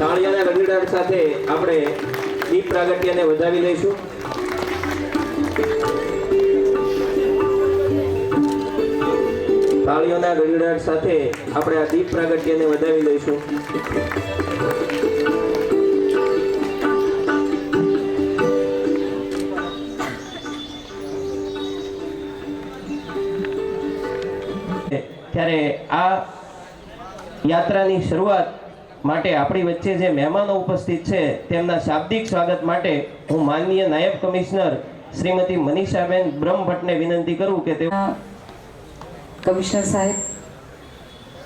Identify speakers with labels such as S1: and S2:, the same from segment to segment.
S1: તાળીઓના ગગડાટ સાથે આપણે દીપ પ્રાગટ્યને વધાવી લઈશું. તાળીઓના ગગડાટ સાથે આપણે આ દીપ પ્રાગટ્યને વધાવી લઈશું. ત્યારે આ યાત્રાની શરૂઆત માટે આપણી વચ્ચે જે મહેમાનો ઉપસ્થિત છે તેમના શાબ્દિક સ્વાગત માટે હું માનનીય નાયબ કમિશનર શ્રીમતી મનીષાબેન બ્રહ્મભટ્ટને વિનંતી કરું કે તેઓ
S2: કમિશનર સાહેબ,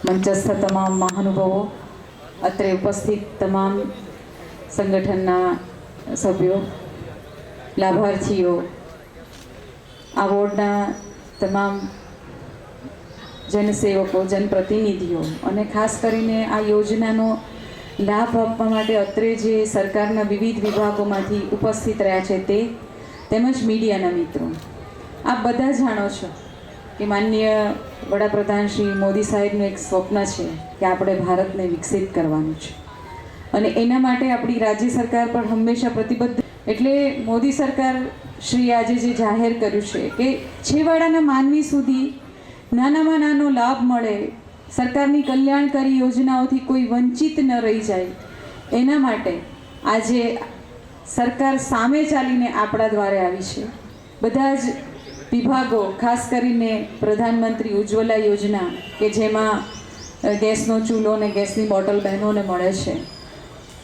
S2: મંચસ્થ તમામ મહાનુભાવો, અત્રે ઉપસ્થિત તમામ સંગઠનના સભ્યો, લાભાર્થીઓ, આ વોર્ડના તમામ જનસેવકો, જનપ્રતિનિધિઓ અને ખાસ કરીને આ યોજનાનો લાભ આપવા માટે અત્રે જે સરકારના વિવિધ વિભાગોમાંથી ઉપસ્થિત રહ્યા છે તે તેમજ મીડિયાના મિત્રો, આપ બધા જાણો છો કે માનનીય વડાપ્રધાન શ્રી મોદી સાહેબનું એક સ્વપ્ન છે કે આપણે ભારતને વિકસિત કરવાનું છે અને એના માટે આપણી રાજ્ય સરકાર પણ હંમેશા પ્રતિબદ્ધ. એટલે મોદી સરકાર શ્રી આજે જે જાહેર કર્યું છે કે છેવાડાના માનવી સુધી નાનામાં નાનો લાભ મળે, સરકારની કલ્યાણકારી યોજનાઓથી કોઈ વંચિત ન રહી જાય, એના માટે આજે સરકાર સામે ચાલીને આપણા દ્વારે આવી છે. બધા જ વિભાગો, ખાસ કરીને પ્રધાનમંત્રી ઉજ્જવલા યોજના કે જેમાં ગેસનો ચૂલો અને ગેસની બોટલ બહેનોને મળે છે,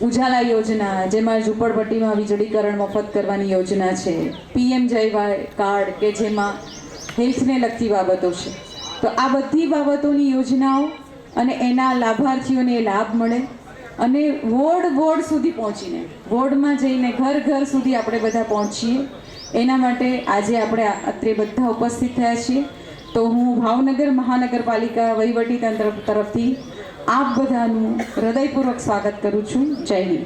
S2: ઉજાલા યોજના જેમાં ઝૂંપડપટ્ટીમાં વીજળીકરણ મફત કરવાની યોજના છે, PM-JY કાર્ડ કે જેમાં હેલ્થને લગતી બાબતો છે. તો આ બધી બાબતોની યોજનાઓ અને એના લાભાર્થીઓને લાભ મળે અને વોર્ડ સુધી પહોંચીને, વોર્ડમાં જઈને ઘર સુધી આપણે બધા પહોંચીએ, એના માટે આજે આપણે અત્રે બધા ઉપસ્થિત થયા છીએ. તો હું ભાવનગર મહાનગરપાલિકા વહીવટીતંત્ર તરફથી આપ બધાનું હૃદયપૂર્વક સ્વાગત કરું છું. જય હિન્દ.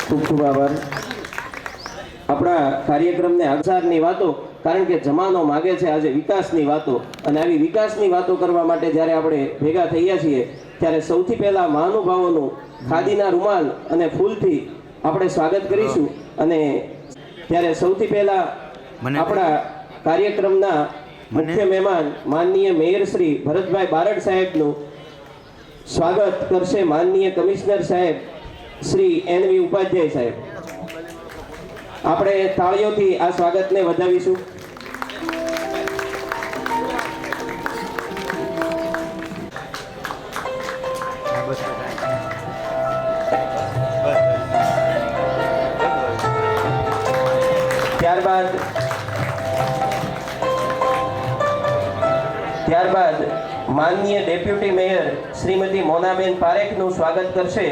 S1: ખૂબ ખૂબ આભાર. આપણા કાર્યક્રમને અવસારની વાતો, કારણ કે જમાનો માગે છે આજે વિકાસની વાતો, અને આવી વિકાસની વાતો કરવા માટે જ્યારે આપણે ભેગા થયા છીએ ત્યારે સૌથી પહેલા મહાનુભાવોનું ખાદીના રૂમાલ અને ફૂલથી આપણે સ્વાગત કરીશું. અને ત્યારે સૌથી પહેલા આપણા કાર્યક્રમના મુખ્ય મહેમાન માનનીય મેયર શ્રી ભરતભાઈ બારડ સાહેબનું સ્વાગત કરશે માનનીય કમિશનર સાહેબ શ્રી NV ઉપાધ્યાય સાહેબ. આપણે તાળીઓથી આ સ્વાગતને વધાવીશું. ત્યારબાદ માનનીય ડેપ્યુટી મેયર શ્રીમતી મોનાબેન પારેખનું સ્વાગત કરશે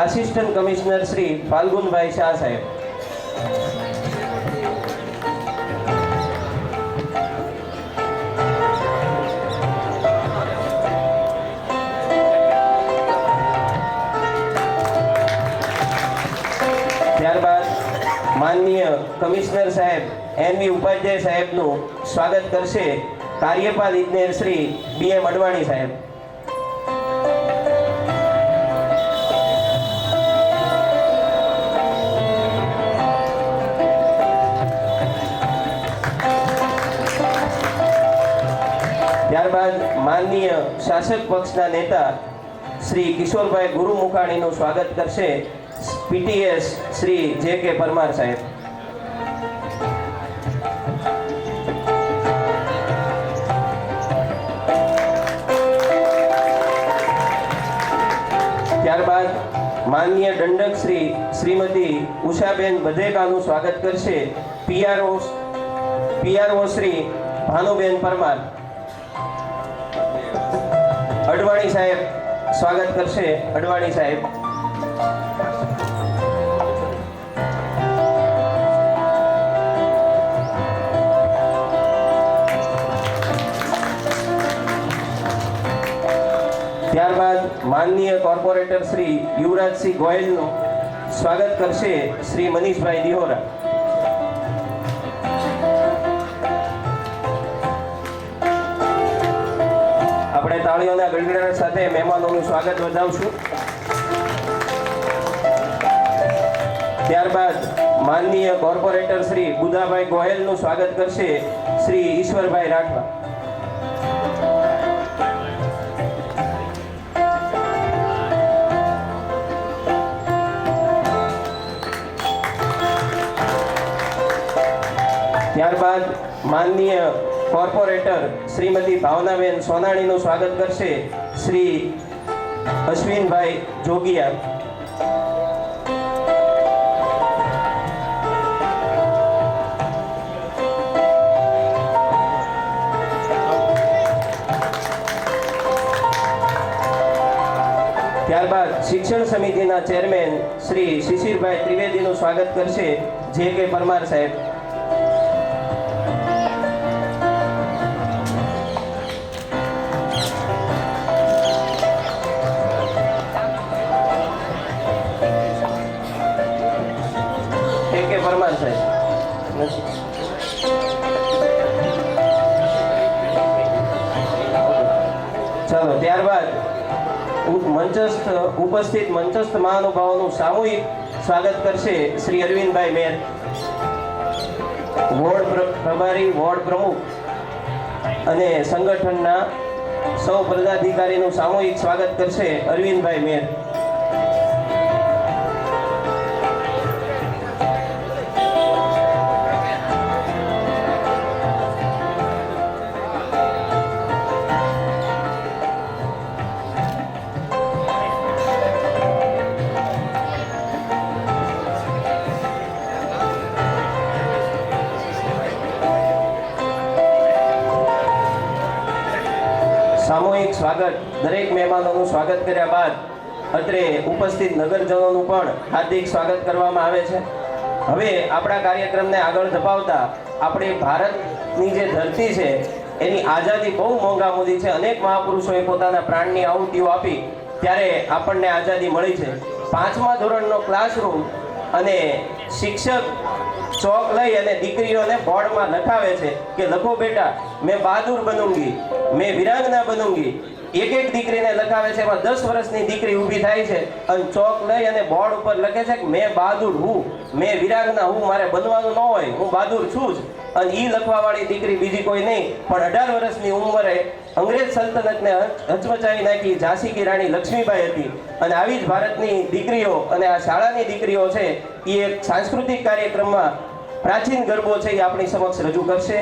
S1: આસિસ્ટન્ટ કમિશનર શ્રી ફાલ્ગુનભાઈ શાહ સાહેબ. ત્યારબાદ માનનીય કમિશનર સાહેબ NV ઉપાધ્યાય સાહેબનું સ્વાગત કરશે કાર્યપાલ ઇજનેર શ્રી BM અડવાણી સાહેબ. ત્યારબાદ માનનીય શાસક પક્ષના નેતા શ્રી કિશોરભાઈ ગુરુમુખાણીનું સ્વાગત કરશે PTS શ્રી JK પરમાર સાહેબ. ત્યારબાદ માનનીય દંડક શ્રીમતી ઉષાબેન બધેકાનું સ્વાગત કરશે PRO શ્રી ભાનુબેન પરમાર. અડવાણી સાહેબ સ્વાગત કરશે અડવાણી સાહેબ. ત્યારબાદ માનનીય કોર્પોરેટર શ્રી યુવરાજસિંહ ગોયલનું સ્વાગત કરશે શ્રી મનીષભાઈ દિહોરા. આપણે તાળીઓના ગડગડાટ સાથે મહેમાનોનું સ્વાગત વધાવશું. ત્યારબાદ માનનીય કોર્પોરેટર શ્રી બુધાભાઈ ગોયલનું સ્વાગત કરશે શ્રી ઈશ્વરભાઈ રાઠવા. ત્યારબાદ માનનીય કોર્પોરેટર શ્રીમતી ભાવનાબેન સોનાણીનું સ્વાગત કરશે શ્રી અશ્વિનભાઈ જોગિયા. ત્યારબાદ શિક્ષણ સમિતિના ચેરમેન શ્રી શિશિરભાઈ ત્રિવેદીનું સ્વાગત કરશે જે કે પરમાર સાહેબ. પરમાર સાહેબ ચાલો. ત્યારબાદ મંચસ્થ ઉપસ્થિત મંચસ્થ મહાનુભાવોનું સામૂહિક સ્વાગત કરશે શ્રી અરવિંદભાઈ મેર, વોર્ડ પ્રભારી, વોર્ડ પ્રમુખ અને સંગઠનના સૌ પદાધિકારીનું સામૂહિક સ્વાગત કરશે અરવિંદભાઈ મેર. સામૂહિક સ્વાગત દરેક મહેમાનોનું સ્વાગત કર્યા બાદ અત્રે ઉપસ્થિત નગરજનોનું પણ હાર્દિક સ્વાગત કરવામાં આવે છે. હવે આપણા કાર્યક્રમને આગળ ધપાવતા આપણે ભારતની જે ધરતી છે એની આઝાદી બહુ મોંઘા મૂડી છે. અનેક મહાપુરુષોએ પોતાના પ્રાણની આહુતિઓ આપી ત્યારે આપણને આઝાદી મળી છે. 5મા ધોરણનો ક્લાસરૂમ અને શિક્ષક ચોક લઈ અને દીકરીઓને બોર્ડમાં લખાવે છે કે લખો બેટા, મેં બહાદુર બનूंगी, મેં વીરાંગના બનूंगी. એક એક દીકરીને લખાવે છે. એમાં 10 વર્ષની દીકરી ઊભી થાય છે અને ચોક લઈ અને બોર્ડ ઉપર લખે છે કે મેં બહાદુર હું, મેં વીરાંગના હું, મારે બનવાનું ન હોય, હું બહાદુર છું જ. અને ઈ લખવાવાળી દીકરી બીજી કોઈ નહીં પણ 18 વર્ષની ઉંમરે અંગ્રેજ સલ્તનતને હચમચાવી નાખી ઝાંસી કી રાણી લક્ષ્મીબાઈ હતી. અને આવી જ ભારતની દીકરીઓ અને આ શાળાની દીકરીઓ છે એ એક સાંસ્કૃતિક કાર્યક્રમમાં પ્રાચીન ગરબો છે એ આપણી સમક્ષ રજૂ કરશે.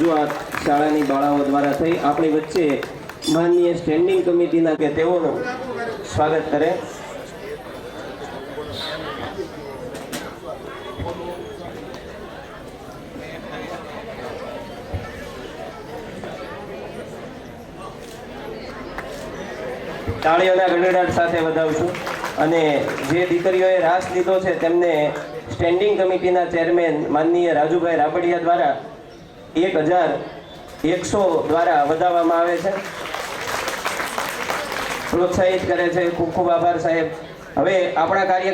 S1: રજૂઆત શાળાની બાળાઓ દ્વારા થઈ. આપણી વચ્ચે માનનીય સ્ટેન્ડિંગ કમિટીના કે તેઓનું સ્વાગત કરે. તાળીઓના ગડગડાટ સાથે વધાવશું. અને જે દીકરીઓએ રાસ લીધો છે તેમને સ્ટેન્ડિંગ કમિટીના ચેરમેન માનનીય રાજુભાઈ રાબડિયા દ્વારા 1100 દ્વારા વધાવવામાં આવે છે, પ્રોત્સાહિત કરે છે. ખૂબ ખૂબ આભાર સાહેબ. હવે આપણા કાર્ય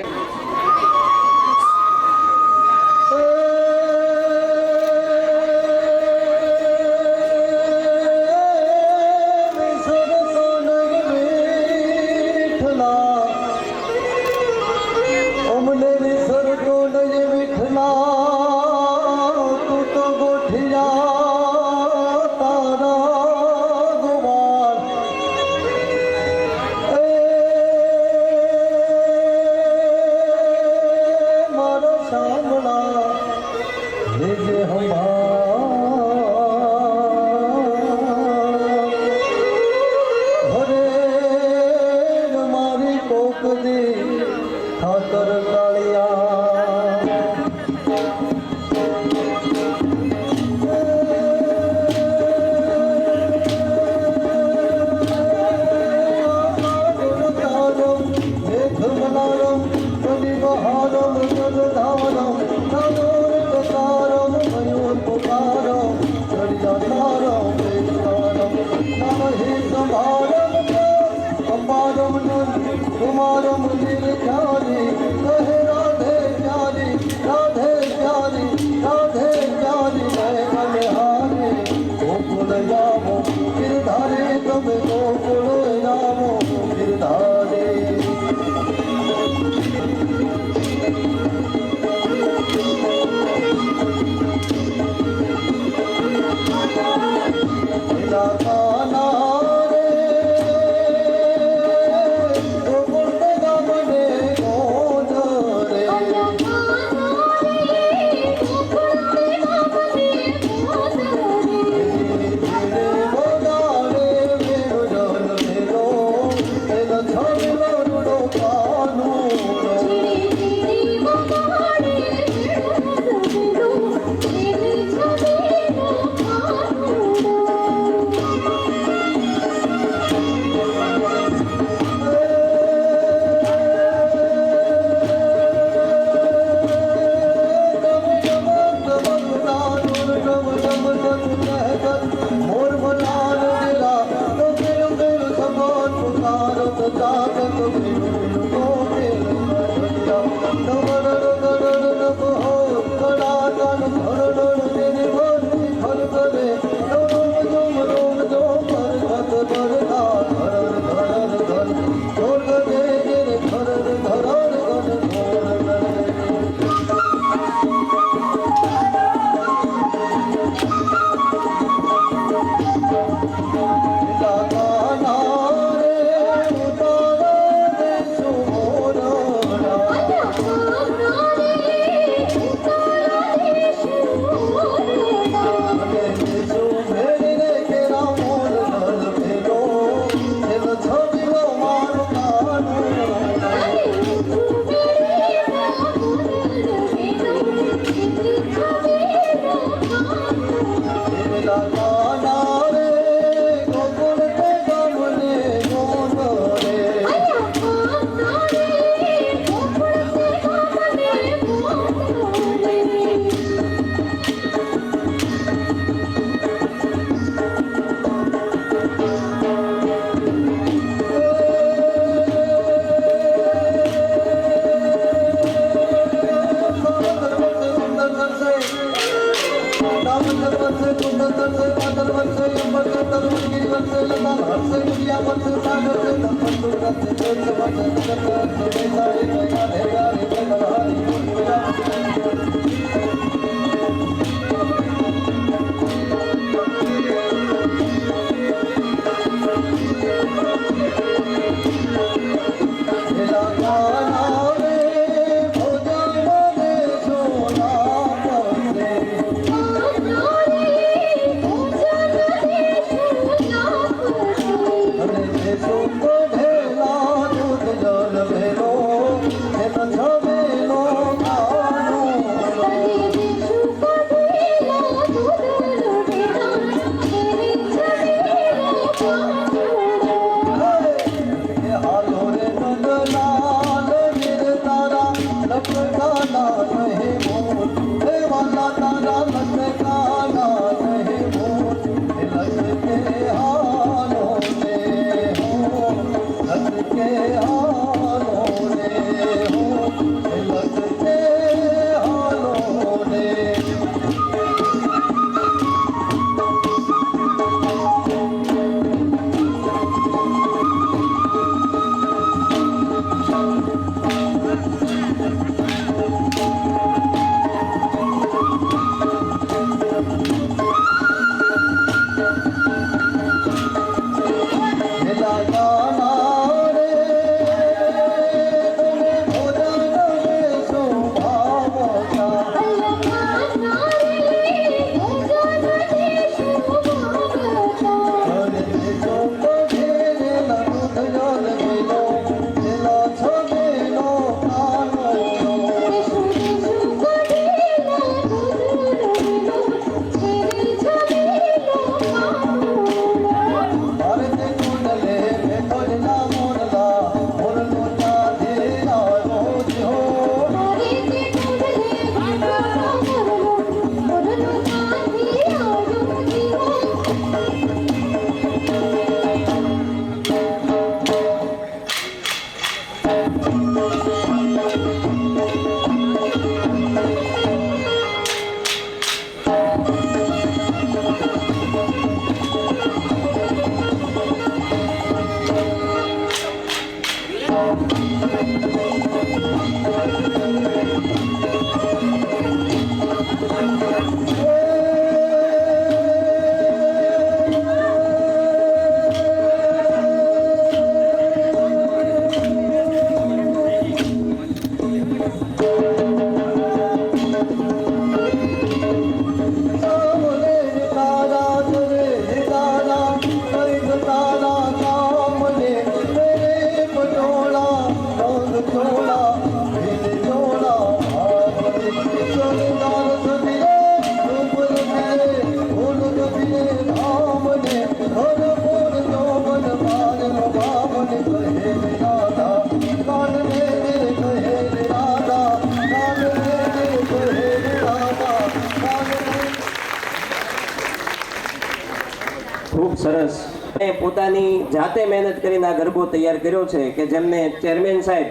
S1: સરસ એ પોતાની જાતે મહેનત કરીને આ ગરબો તૈયાર કર્યો છે કે જેમને ચેરમેન સાહેબ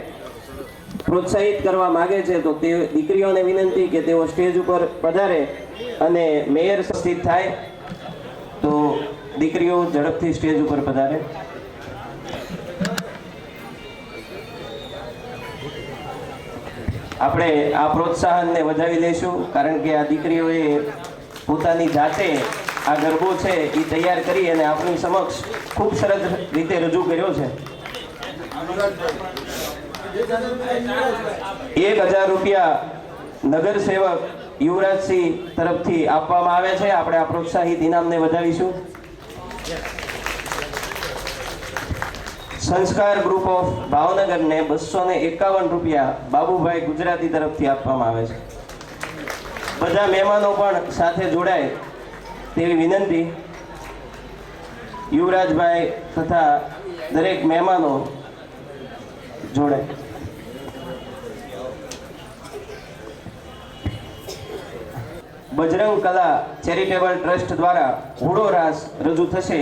S1: પ્રોત્સાહિત કરવા માગે છે, તો તે દીકરીઓને વિનંતી કે તેઓ સ્ટેજ ઉપર પધારે અને મેયર સ્થિત થાય. તો દીકરીઓ ઝડપથી સ્ટેજ ઉપર પધારે. આપણે આ પ્રોત્સાહનને વધાવી લઈશું, કારણ કે આ દીકરીઓએ પોતાની જાતે આ ગરબો છે એ તૈયાર કરી અને આપણી સમક્ષ ખૂબ સરસ રીતે રજૂ કર્યો છે. 1000 રૂપિયા નગર સેવક યુવરાજસિંહ તરફથી આપવામાં આવે છે. આપણે આ પ્રોત્સાહિત ઇનામને વધાવીશું. સંસ્કાર ગ્રુપ ઓફ ભાવનગરને 251 રૂપિયા બાબુભાઈ ગુજરાતી તરફથી આપવામાં આવે છે. બધા મહેમાનો પણ સાથે જોડાય તેવી વિનંતી. યુવરાજભાઈ તથા દરેક મહેમાનો જોડાય. બજરંગ કલા ચેરિટેબલ ટ્રસ્ટ દ્વારા ઘોડો રાસ રજૂ થશે.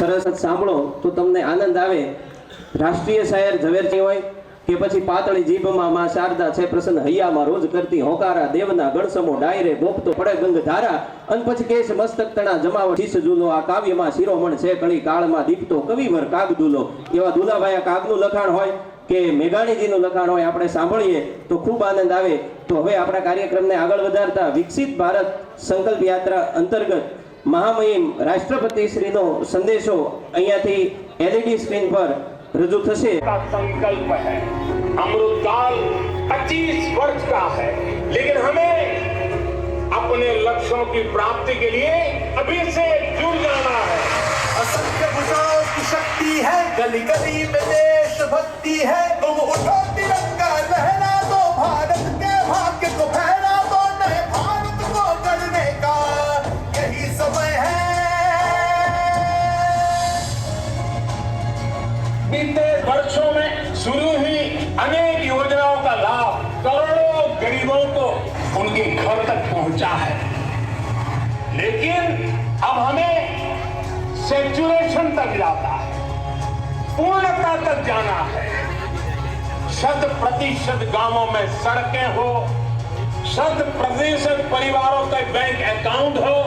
S1: સરસ સાંભળો તો તમને આનંદ આવે. રાષ્ટ્રીય શાયર ઝવેરસિંહ હોય કે પછી પાતળી જીભમાં માં શારદા છે પ્રસન્ન હૈયામાં રોજ કરતી હોકારા દેવના ગણસમો ડાયરે ગોપતો પડે ગંગ ધારા અન પછી કેશ મસ્તક તણા જમાવટ શીશ જુલો આ કાવ્યમાં શિરોમણ છે કળી કાળમાં દીપતો કવિવર કાગદુલો. એવા દુલાભાઈ કાગનું લખાણ હોય કે મેઘાણીજીનું લખાણ હોય આપણે સાંભળીએ તો ખૂબ આનંદ આવે. તો હવે આપણા કાર્યક્રમને આગળ વધારતા વિકસિત ભારત સંકલ્પ યાત્રા અંતર્ગત મહામહિમ રાષ્ટ્રપતિ શ્રીનો સંદેશો અહીંયાથી એલઈડી સ્ક્રીન પર रजू थशे.
S3: का संकल्प है, अमृतकाल 25 वर्ष का है, लेकिन हमें अपने लक्ष्यों की प्राप्ति के लिए अभी से जुड़ जाना है.
S4: असंख्य भुजाओं की शक्ति है, गली गली में देश भक्ति है. तुम उठो तिरंगा लहरा दो, भारत के भाग्य को फहरा दो, नए भारत को गढ़ने का यही समय है.
S3: बीते वर्षों में शुरू हुई अनेक योजनाओं का लाभ करोड़ों गरीबों को उनके घर तक पहुंचा है, लेकिन अब हमें सैचुरेशन तक जाना है, पूर्णता तक जाना है. 100% गांवों में सड़कें हो, 100% परिवारों के बैंक अकाउंट हो,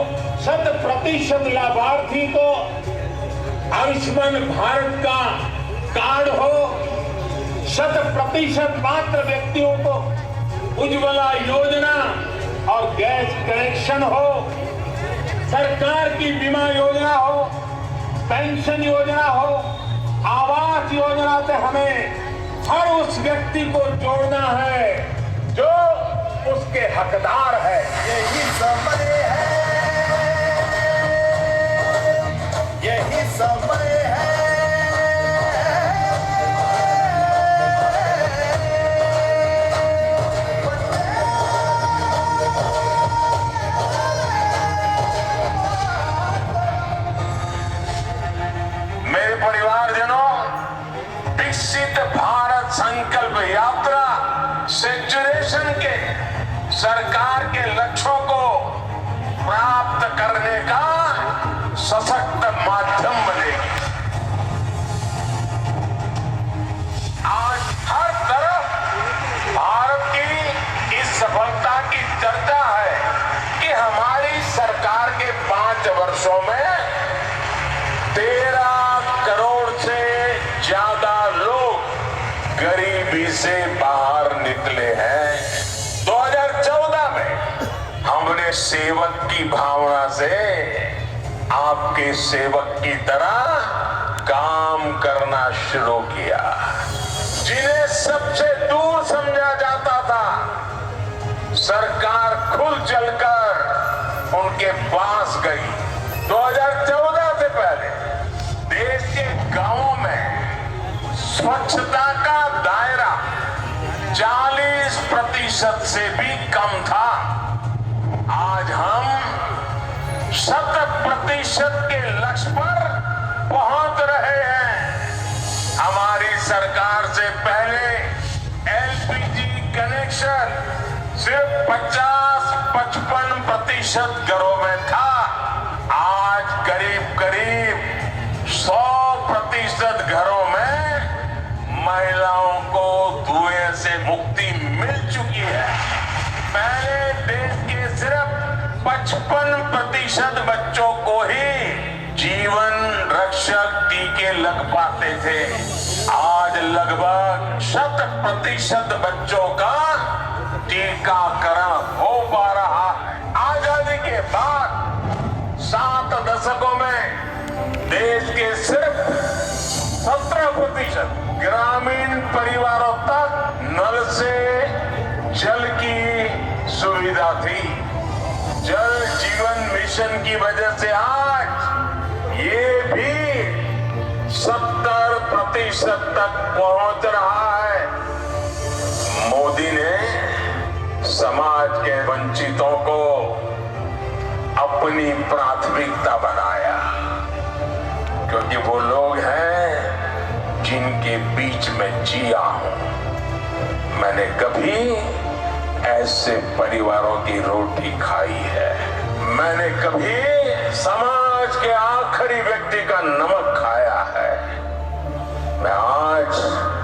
S3: 100% लाभार्थी को आयुष्मान भारत का कार्ड हो, 100% पात्र व्यक्तियों को उज्ज्वला योजना और गैस कनेक्शन हो, सरकार की बीमा योजना हो, पेंशन योजना हो, आवास योजना से हमें हर उस व्यक्ति को जोड़ना है जो उसके हकदार है.
S4: यही समय है, यही समय है.
S3: मेरे परिवारजनों, विकसित भारत संकल्प यात्रा सैचुरेशन के सरकार के लक्ष्यों को प्राप्त करने का सशक्त माध्यम बनेगी. आज हर तरफ भारत की इस सफलता की चर्चा है कि हमारी सरकार के 5 वर्षों में 13 करोड़ से ज्यादा लोग गरीबी से बाहर निकले हैं. 2014 में हमने सेवक की भावना से आपके सेवक की तरह काम करना शुरू किया. जिन्हें सबसे दूर समझा जाता था, सरकार खुल चलकर उनके पास गई. 2014 से पहले देश के गांवों में स्वच्छता का दायरा 40% से भी कम था. आज हम 100% के लक्ष्य पर पहुंच रहे हैं. हमारी सरकार से पहले एलपीजी कनेक्शन सिर्फ 50-55% घरों में था. आज करीब 100% घरों में महिलाओं को धुएं से मुक्ति मिल चुकी है. पहले देश के सिर्फ 55% बच्चों को ही जीवन रक्षक टीके लग पाते थे. आज लगभग 100% बच्चों का टीकाकरण हो पा रहा है. आजादी के बाद 7 दशकों में देश के सिर्फ 17% ग्रामीण परिवारों तक नल से जल की सुविधा थी. जल जीवन मिशन की वजह से आज ये भी 70% तक पहुंच रहा है. मोदी ने समाज के वंचितों को अपनी प्राथमिकता बनाया, क्योंकि वो लोग हैं जिनके बीच में जिया हूं. मैंने कभी ऐसे परिवारों की रोटी खाई है. मैंने कभी समाज समाज के आखिरी व्यक्ति का नमक खाया है। मैं आज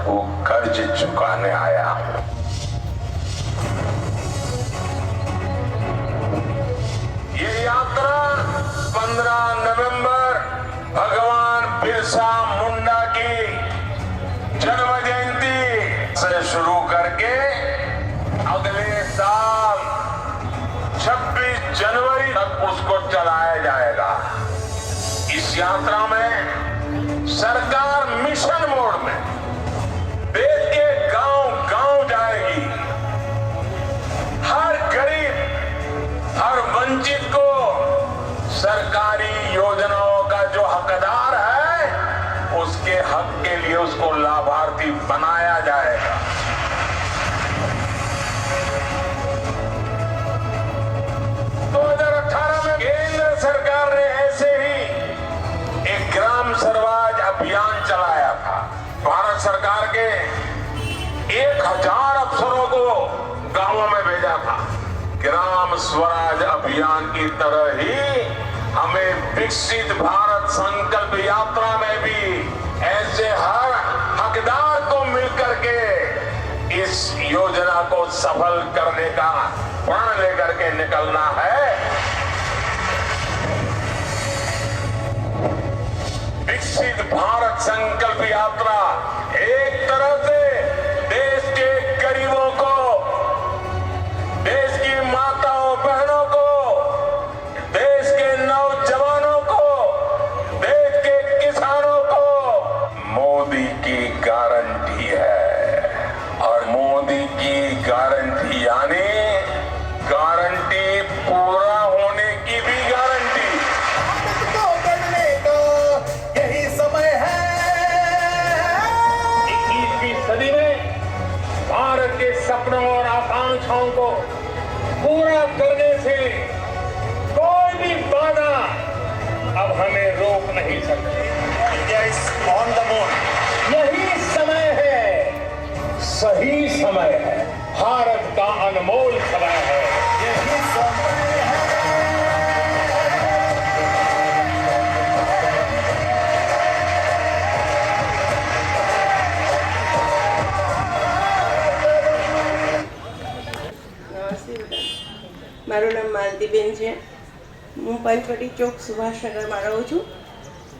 S3: वो कर्ज चुकाने आया हूं। ये यात्रा 15 नवंबर भगवान बिरसा मुंडा की जन्म जयंती से शुरू करके अगले साल 26 जनवरी तक उसको चलाया जाएगा। इस यात्रा में सरकार मिशन मोड में देश के गांव-गांव जाएगी। हर गरीब, हर वंचित को सरकारी योजनाओं का जो हकदार है, उसके हक के लिए उसको लाभार्थी बनाया जाएगा। 2018 में केंद्र सरकार ने ऐसे ही एक ग्राम स्वराज अभियान चलाया था। भारत सरकार के 1000 अफसरों को गांवों में भेजा था। ग्राम स्वराज अभियान की तरह ही हमें विकसित भारत संकल्प यात्रा में भी ऐसे हर हकदार को मिलकर के इस योजना को सफल करने का प्रण लेकर के निकलना है। विकसित भारत संकल्प यात्रा एक तरह से देश के गरीबों को, देश की माताओं बहनों को, देश के नौजवानों को, देश के किसानों को मोदी की गारंटी है। और मोदी की गारंटी यानी गारंटी पूरा होने की भी गारंटी।
S4: को करने का यही समय है।
S3: 21वीं सदी में भारत के सपनों और आकांक्षाओं को पूरा करने से कोई भी बाधा अब हमें रोक नहीं सकती।
S4: India is on the moon.
S3: यही समय है, सही समय है, भारत का अनमोल समय है।
S4: यही समय है।
S5: નમસ્તે બેટા, મારું નામ માલતીબેન છે. હું પંચવટી ચોક સુભાષનગરમાં રહું છું.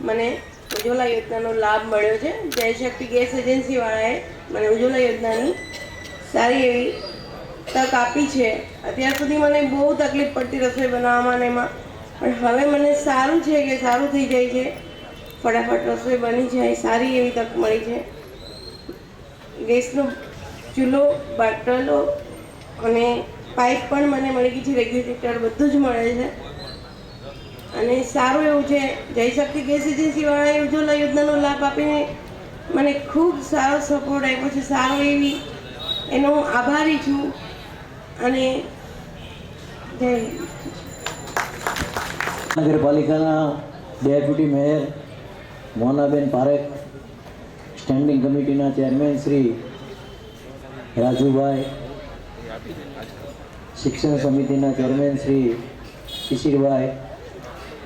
S5: મને ઉજ્જવલા યોજનાનો લાભ મળ્યો છે. જયશક્તિ ગેસ એજન્સીવાળાએ મને ઉજ્જવલા યોજનાની સારી એવી તક આપી છે. અત્યાર સુધી મને બહુ તકલીફ પડતી રસોઈ બનાવવામાં ને એમાં, પણ હવે મને સારું છે કે સારું થઈ જાય છે. ફટાફટ રસોઈ બની જાય, સારી એવી તક મળી છે. ગેસનો ચૂલો, બાટલો અને પાઇપ પણ મને મળી ગઈ છે, રેગ્યુલેટર બધું જ મળે છે અને સારું એવું છે. જયશક્તિ ગેસ એજન્સીવાળાએ ઉજ્જવલા યોજનાનો લાભ આપીને મને ખૂબ સારો સપોર્ટ આપ્યો છે. સારો એવી એનો હું આભારી છું અને જય હિન્દ.
S6: નગરપાલિકાના deputy mayor Monaben Parekh, standing કમિટીના ચેરમેન શ્રી રાજુભાઈ, શિક્ષણ સમિતિના ચેરમેન શ્રી શિશિરભાઈ,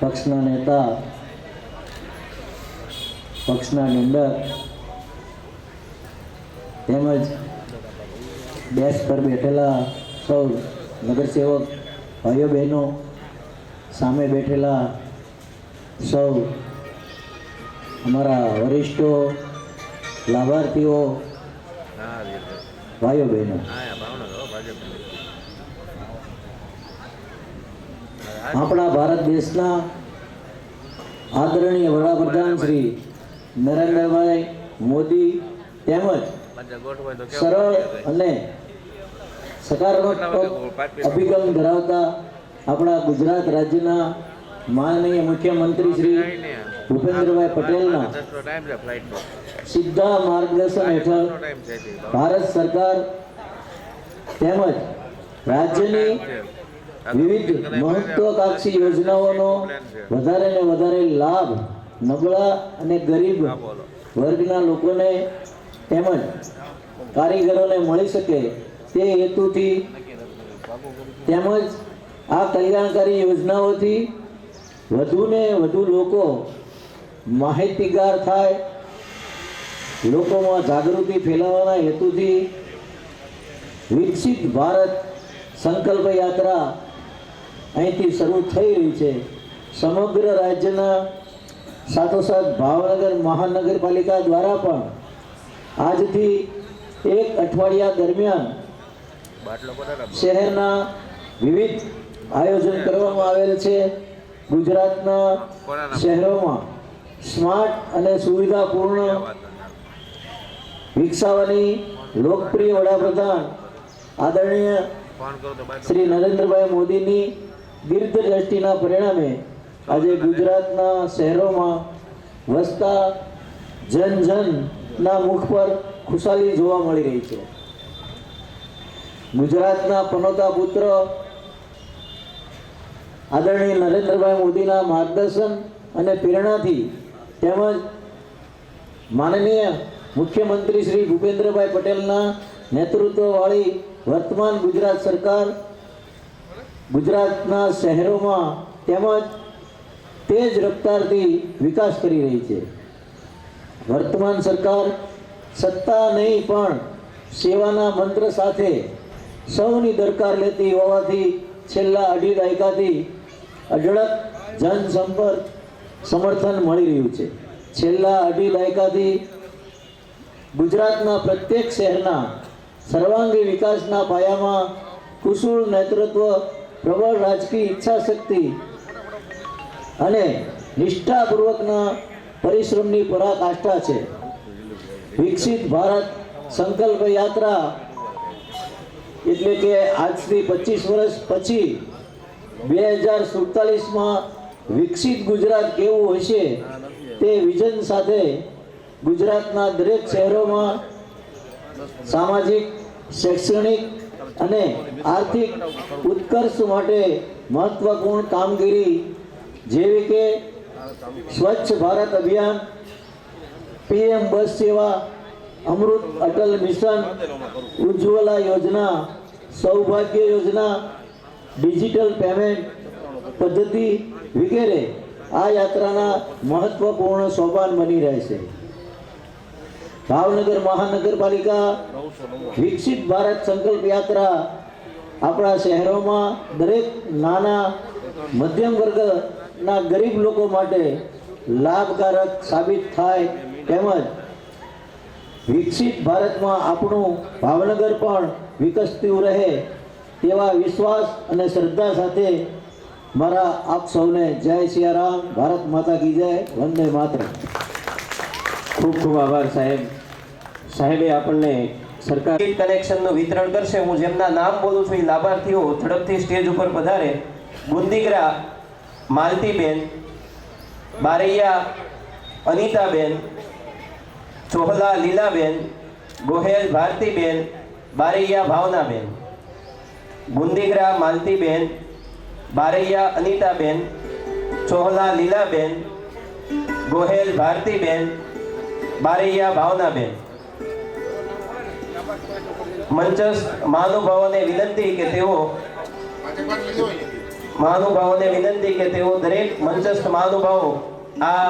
S6: પક્ષના નેતા, પક્ષના મેમ્બર તેમજ ડેસ્ક પર બેઠેલા સૌ નગરસેવક ભાઈઓ બહેનો, સામે બેઠેલા સૌ અમારા વરિષ્ઠો, લાભાર્થીઓ, ભાઈઓ બહેનો, આપણા ભારત દેશના આદરણીય વડાપ્રધાન શ્રી નરેન્દ્રભાઈ મોદી તેમજ સરળ અને સકારાત્મક અભિગમ ધરાવતા આપણા ગુજરાત રાજ્યના માનનીય મુખ્યમંત્રી શ્રી ભૂપેન્દ્રભાઈ પટેલના સીધા માર્ગદર્શન હેઠળ ભારત સરકાર તેમજ રાજ્યની વિવિધ મહત્વાકાંક્ષી યોજનાઓનો વધારે ને વધારે લાભ નબળા અને ગરીબ વર્ગના લોકોને તેમજ કારીગરોને મળી શકે તે હેતુથી તેમજ આ કલ્યાણકારી યોજનાઓથી વધુને વધુ લોકો માહિતીગાર થાય, લોકોમાં જાગૃતિ ફેલાવવાના હેતુથી વિકસિત ભારત સંકલ્પ યાત્રા અહીંથી શરૂ થઈ રહી છે. સમગ્ર રાજ્યના સાથોસાથ ભાવનગર મહાનગરપાલિકા દ્વારા પણ આજથી એક અઠવાડિયા દરમિયાન શહેરના વિવિધ આયોજન કરવામાં આવેલ છે. ગુજરાતના શહેરોમાં સ્માર્ટ અને સુવિધાપૂર્ણ વિકસાવવાની લોકપ્રિય વડાપ્રધાન આદરણીય શ્રી નરેન્દ્રભાઈ મોદીની દીર્ઘદ્રષ્ટિના પરિણામે આજે ગુજરાતના શહેરોમાં વસતા જનના મુખ પર ખુશાલી જોવા મળી રહી છે. ગુજરાતના પનોતા પુત્ર આદરણીય નરેન્દ્રભાઈ મોદીના માર્ગદર્શન અને પ્રેરણાથી તેમજ માનનીય મુખ્યમંત્રી શ્રી ભૂપેન્દ્રભાઈ પટેલના નેતૃત્વવાળી વર્તમાન ગુજરાત સરકાર ગુજરાતના શહેરોમાં તેમજ તેજ રફતારથી વિકાસ કરી રહી છે. વર્તમાન સરકાર સત્તા નહીં પણ સેવાના મંત્ર સાથે સૌની દરકાર લેતી હોવાથી છેલ્લા અઢી દાયકાથી અઢળક જનસંપર્ક સમર્થન મળી રહ્યું છે. છેલ્લા અઢી દાયકાથી ગુજરાતના પ્રત્યેક શહેરના સર્વાંગી વિકાસના પાયામાં કુશળ નેતૃત્વ, પ્રબળ રાજકીય ઈચ્છાશક્તિ અને નિષ્ઠાપૂર્વકના પરિશ્રમની પરાકાષ્ઠા છે. વિકસિત ભારત સંકલ્પ યાત્રા એટલે કે આજથી 25 વર્ષ પછી 2047માં વિકસિત ગુજરાત કેવું હશે તે વિઝન સાથે ગુજરાતના દરેક શહેરોમાં સામાજિક, શૈક્ષણિક અને આર્થિક ઉત્કર્ષ માટે મહત્વપૂર્ણ કામગીરી જેવી કે સ્વચ્છ ભારત અભિયાન, PM બસ સેવા, અમૃત અટલ મિશન, ઉજ્જવલા યોજના, સૌભાગ્ય યોજના, ડિજિટલ પેમેન્ટ પદ્ધતિ વગેરે આ યાત્રાના મહત્વપૂર્ણ સોપાન બની રહેશે. ભાવનગર મહાનગરપાલિકા વિકસિત ભારત સંકલ્પ યાત્રા આપણા શહેરોમાં દરેક નાના મધ્યમ વર્ગના ગરીબ લોકો માટે લાભકારક સાબિત થાય તેમજ વિકસિત ભારતમાં આપણું ભાવનગર પણ વિકસતું રહે તેવા વિશ્વાસ અને શ્રદ્ધા સાથે મારા આપ સૌને જય સિયારામ, ભારત માતા કી જય, વંદે માતરમ.
S1: ખૂબ ખૂબ આભાર સાહેબ. સાહેબે આપણને સરકાર કનેક્શનનું વિતરણ કરશે. હું જેમના નામ બોલું છું એ લાભાર્થીઓ ઝડપથી સ્ટેજ ઉપર પધારે. ગુંદીગરા માલતીબેન, બારૈયા અનિતાબેન, ચોહલા લીલાબેન, ગોહેલ ભારતીબેન, બારૈયા ભાવનાબેન. ગુંદીગરા માલતીબેન, બારૈયા અનિતાબેન, ચોહલા લીલાબેન, ગોહેલ ભારતીબેન, બારૈયા ભાવનાબેન. મંચસ્થ મહાનુભાવોને વિનંતી કે તેઓ દરેક મંચસ્થ મહાનુભાવો આ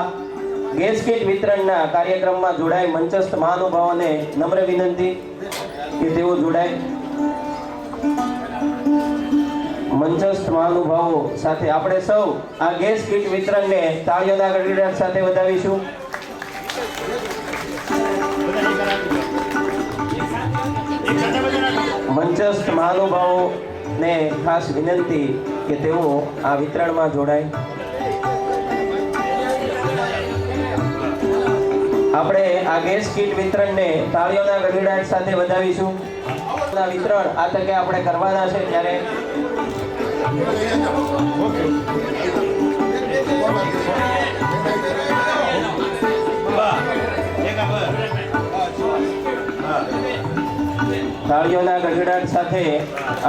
S1: ગેસ કીટ વિતરણના કાર્યક્રમમાં જોડાય. મંચસ્થ મહાનુભાવોને નમ્ર વિનંતી કે તેઓ જોડાય. મંચસ્થ મહાનુભાવો સાથે આપણે સૌ આ ગેસ કીટ વિતરણને તાળીઓના ગડગડાટ સાથે વધાવીશું. મંચસ્થ મહાનુભાવોને ખાસ વિનંતી કે તેઓ આ વિતરણમાં જોડાય. આપણે આ ગેસ કીટ વિતરણને તાળીઓના ગડગડાટ સાથે વધાવીશું. વિતરણ આ તકે આપણે કરવાના છે ત્યારે તાળીઓના ગડગડાટ સાથે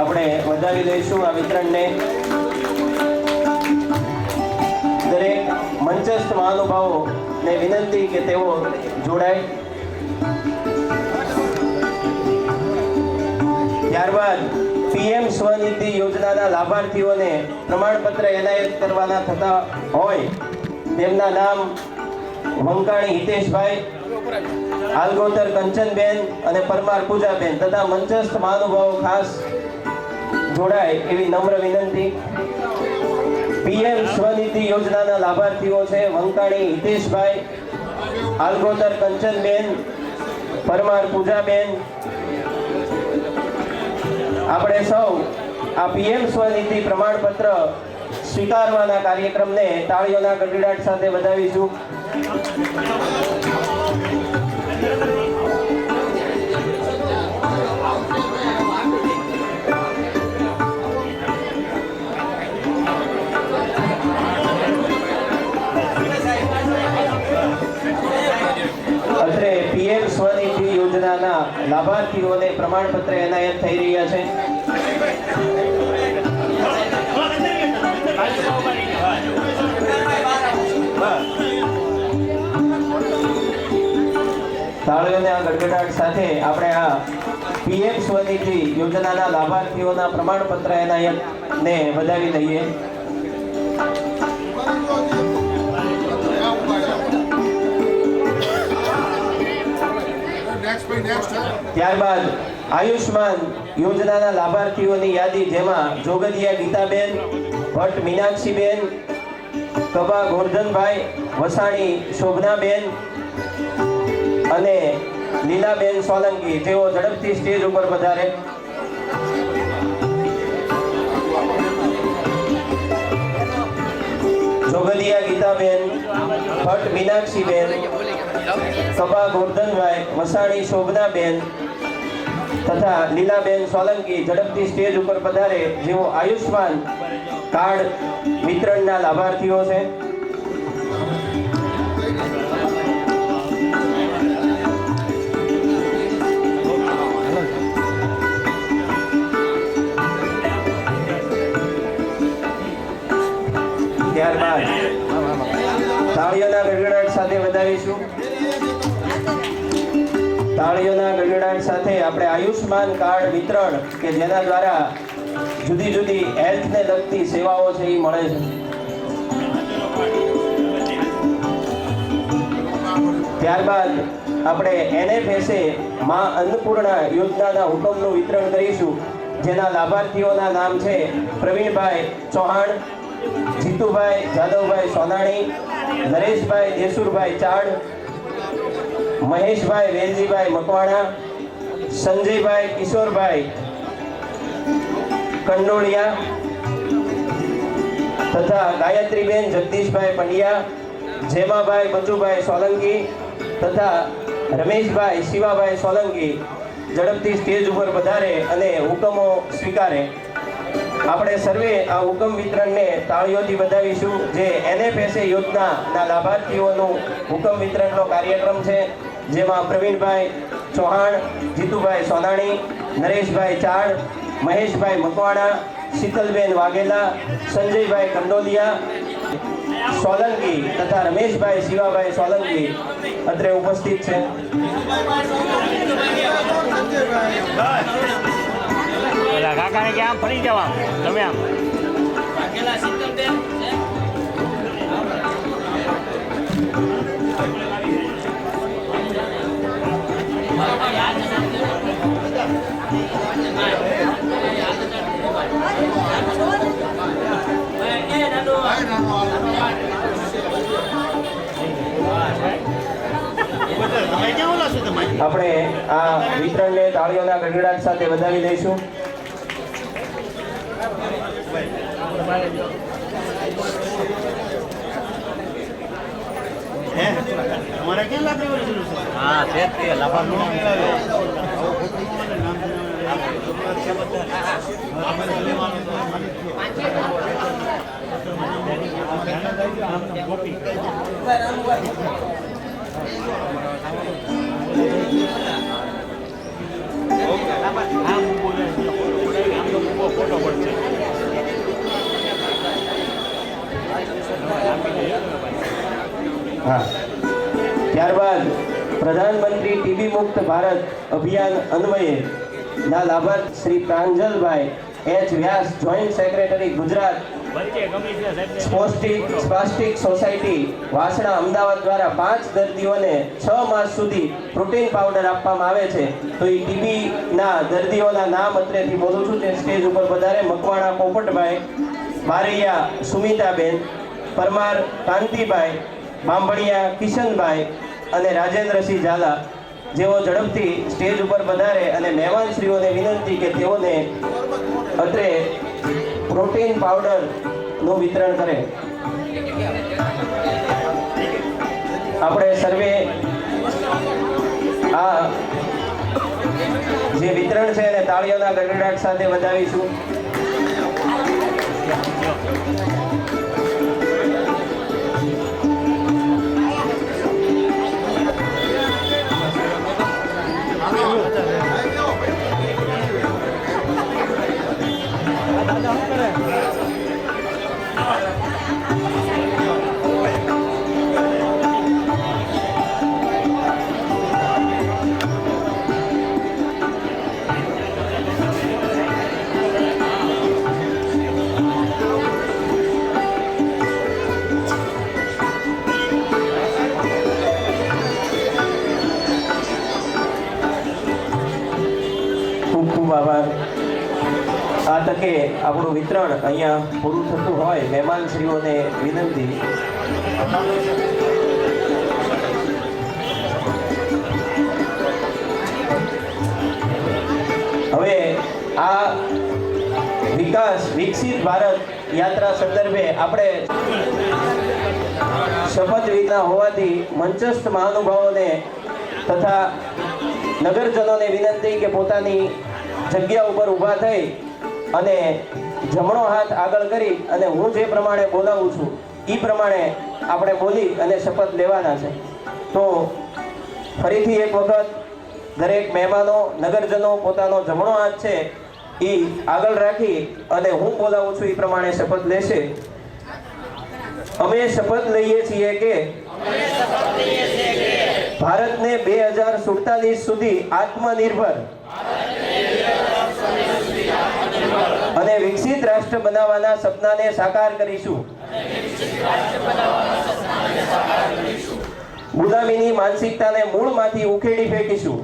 S1: આપણે વધાવી દઈશું આ વિતરણને. દરેક મંચસ્થ મહાનુભાવોને વિનંતી કે તેઓ જોડાય. ત્યારબાદ પીએમ સ્વનિધિ યોજનાના લાભાર્થીઓને પ્રમાણપત્ર એનાયત કરવાના થતા હોય તેમના નામ વંકાણી હિતેશભાઈ, આલગોતર કંચનબેન અને પરમાર પૂજાબેન તથા મંચસ્થ મહાનુભાવો ખાસ જોડાય એવી નમ્ર વિનંતી. પીએમ સ્વનિધિ યોજનાના લાભાર્થીઓ છે વંકાણી હિતેશભાઈ, આલગોતર કંચનબેન, પરમાર પૂજાબેન. આપણે સૌ આ પીએમ સ્વનિધિ પ્રમાણપત્ર સ્વીકારવાના કાર્યક્રમને તાળીઓના ગડગડાટ સાથે વધાવીશું. અત્રે પીએમ સ્વનિધિ યોજનાના લાભાર્થીઓને પ્રમાણપત્ર એનાયત થઈ રહ્યા છે. તાળીઓના ગડગડાટ સાથે આપણે આ પીએમ સ્વનિધિ યોજનાના લાભાર્થીઓના પ્રમાણપત્ર એનાયતને વધાવી લઈએ. ત્યારબાદ આયુષ્માન યોજનાના લાભાર્થીઓની યાદી, જેમાં જોગદિયા ગીતાબેન, ભટ્ટ મીનાક્ષીબેન, કબા ગોરધનભાઈ, વસાણી શોભનાબેન અને લીલાબેન સોલંકી, જેઓ ઝડપથી સ્ટેજ ઉપર પધારે. જોગદિયા ગીતાબેન, ભટ્ટ મીનાક્ષીબેન, કબા ગોરધનભાઈ, વસાણી શોભનાબેન તથા લીલાબેન સોલંકી ઝડપથી સ્ટેજ ઉપર પધારે, જેઓ આયુષ્માન કાર્ડ વિતરણના લાભાર્થીઓ છે. ત્યારબાદ તાળીઓના ગડગડાટ સાથે વધાવીશું. તાળીઓના ગડગડાટ સાથે આપણે આયુષ્માન કાર્ડ વિતરણ કે જેના દ્વારા જુદી જુદી હેલ્થને લગતી સેવાઓ છે એ મળે છે. ત્યારબાદ આપણે NFSA માં અન્નપૂર્ણા યોજનાના હુકમનું વિતરણ કરીશું, જેના લાભાર્થીઓના નામ છે પ્રવીણભાઈ ચૌહાણ, જીતુભાઈ જાદવભાઈ સોનાણી, નરેશભાઈ દેસુરભાઈ ચાડ, મહેશભાઈ વેલજીભાઈ મકવાણા, સંજયભાઈ કિશોરભાઈ કંડોળિયા તથા ગાયત્રીબેન જગદીશભાઈ પંડ્યા, જેમાભાઈ બચુભાઈ સોલંકી તથા રમેશભાઈ શિવાભાઈ સોલંકી ઝડપથી સ્ટેજ ઉપર પધારે અને હુકમો સ્વીકારે. આપણે સર્વે આ હુકમ વિતરણને તાળીઓથી વધાવીશું, જે NFSA યોજનાના લાભાર્થીઓનું હુકમ વિતરણનો કાર્યક્રમ છે, જેમાં પ્રવીણભાઈ ચૌહાણ, જીતુભાઈ સોનાણી, નરેશભાઈ ચાડ, મહેશભાઈ મકવાણા, શીતલબેન વાઘેલા, સંજયભાઈ કંડોલિયા સોલંકી તથા રમેશભાઈ શિવાભાઈ સોલંકી અત્રે ઉપસ્થિત છે.
S7: કાકાને કે આમ ફરી જવા તમે આમ
S1: આપણે આ વિતરણને તાળીઓના ગડગડાટ સાથે વધાવી દઈશું.
S7: તમારે ક્યાં લાગણી હા છે લાભા ફોટો પડશે.
S1: હા, ત્યારબાદ પ્રધાનમંત્રી ટીબી મુક્ત ભારત અભિયાન અન્વયે ના લાભાર્થી Shri Pranjalbhai H Vyas, joint secretary Gujarat spastic society Vasna Ahmedabad દ્વારા 5 દર્દીઓને 6 માસ સુધી પ્રોટીન પાવડર આપવામાં આવે છે. તો એ ટીબી ના દર્દીઓના નામ અત્રેથી બોલું છું. તે સ્ટેજ ઉપર પધારે. મકવાણા પોપટભાઈ, બારૈયા સુમિતાબેન, પરમાર કાંતિભાઈ, બાંભણિયા કિશનભાઈ અને રાજેન્દ્રસિંહ ઝાલા, જેઓ ઝડપથી સ્ટેજ ઉપર પધારે અને મહેમાનશ્રીઓને વિનંતી કે તેઓને અત્રે પ્રોટીન પાવડર નું વિતરણ કરે. આપણે સર્વે આ જે વિતરણ છે એને તાળીઓના ગડગડાટ સાથે વધાવીશું. ખૂબ ખૂબ આભાર. આ તકે આપણું વિતરણ અહીંયા પૂરું થતું હોય મહેમાનશ્રીઓને વિનંતી. હવે આ વિકસિત ભારત યાત્રા સંદર્ભે આપણે શપથવિધિના હોવાથી મંચસ્થ મહાનુભાવોને તથા નગરજનોને વિનંતી કે પોતાની જગ્યા ઉપર ઊભા થઈ અને જમણો હાથ આગળ કરી અને હું જે પ્રમાણે બોલાવું છું એ પ્રમાણે આપણે બોલી અને શપથ લેવાના છે. તો ફરીથી એક વખત દરેક મહેમાનો, નગરજનો પોતાનો જમણો હાથ છે એ આગળ રાખી અને હું બોલાવું છું એ પ્રમાણે શપથ લેશે. અમે શપથ લઈએ છીએ કે ભારતને 2047 સુધી આત્મનિર્ભર અને વિકસિત રાષ્ટ્ર બનાવવાના સપનાને સાકાર કરીશું. ગુલામીની માનસિકતાને મૂળમાંથી ઉખેડી ફેંકીશું.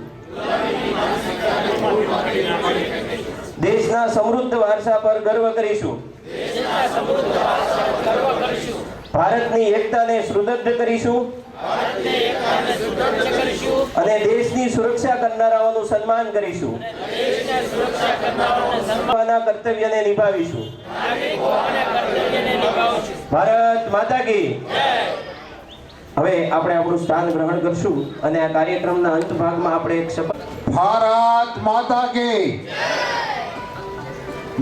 S1: દેશના સમૃદ્ધ વારસા પર ગર્વ કરીશું. ભારતની એકતાને સુદૃઢ કરીશું અને દેશની સુરક્ષા કરનારાઓનું સન્માન કરીશું. કર્તવ્યને નિભાવીશું. ભારત માતા કી. હવે આપણે આપણું સ્થાન ગ્રહણ કરશું અને આ કાર્યક્રમના અંત ભાગમાં આપણે એક શપથ.
S8: भारत माता की.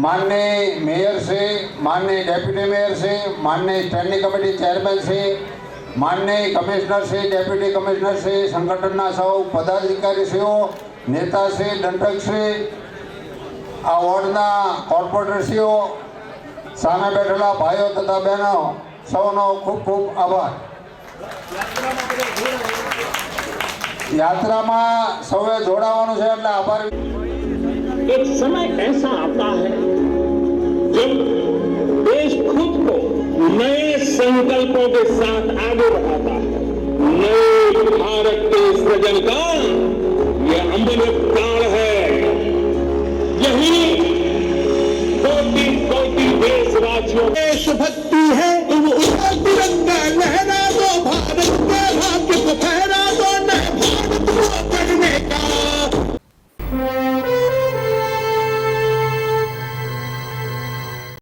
S8: माननीय मेयर से, माननीय डेप्यूटी मेयर से, माननीय स्टैंडिंग कमेटी चेयरमैन से, माननीय कमिश्नर से, डेप्यूटी कमिश्नर से, संगठनना सौ पदाधिकारीश्रीओ, नेता से, दंडक से, आ वोर्डना कोर्पोरेटरश्रीओ, सामे बैठेला भाईओ तथा बहनों सौनो खूब खूब आभार. यात्रा में सौए जोड़ावानुं छे એટલે આભાર.
S3: एक समय ऐसा आता है जब देश खुद को नए संकल्पों के साथ आगे बढ़ाता है. नए भारत के सृजन का ये अमृत काल है. यही कोटि कोटि देशवासियों
S4: देशभक्ति है